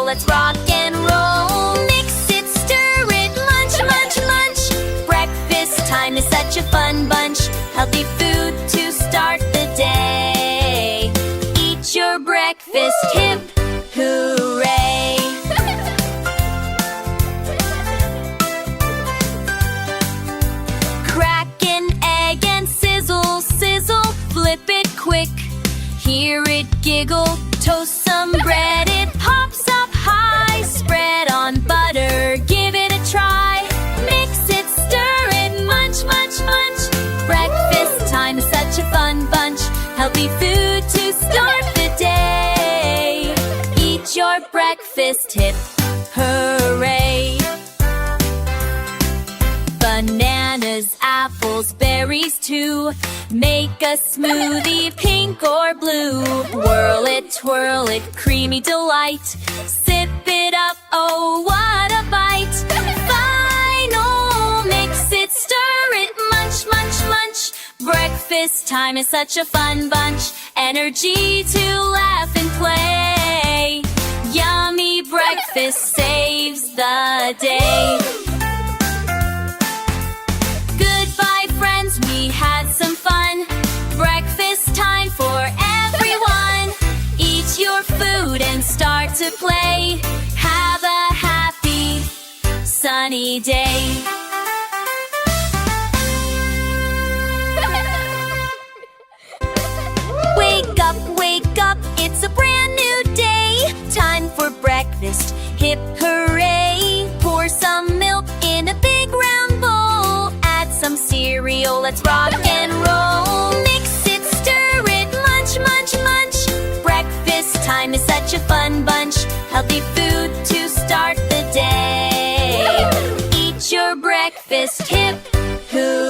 let's rock and roll. Mix it, stir it, lunch, lunch, lunch. Breakfast time is such a fun bunch. Healthy food to start the day. Eat your breakfast, hip hooray. Crack an egg and sizzle, sizzle, flip it quick. Hear it giggle, toast some bread, it pops up high. Spread on butter, give it a try. Mix it, stir it, munch, munch, munch. Breakfast time is such a fun bunch. Healthy food to start the day. Eat your breakfast, hip hooray. Bananas, apples, berries too. Make a smoothie, pink or blue. Whirl it, twirl it, creamy delight. Sip it up, oh what a bite. Final, mix it, stir it, munch, munch, munch. Breakfast time is such a fun bunch. Energy to laugh and play. Yummy breakfast saves the day. Goodbye friends, we had some fun. Breakfast time for everyone. Eat your food and start to play. Have a happy, sunny day. Wake up, it's a brand new day. Time for breakfast, hip hooray. Pour some milk in a big round bowl. Add some cereal, let's rock and roll. Mix it, stir it, munch, munch, munch. Breakfast time is such a fun bunch. Healthy food to start the day. Eat your breakfast, hip hooray.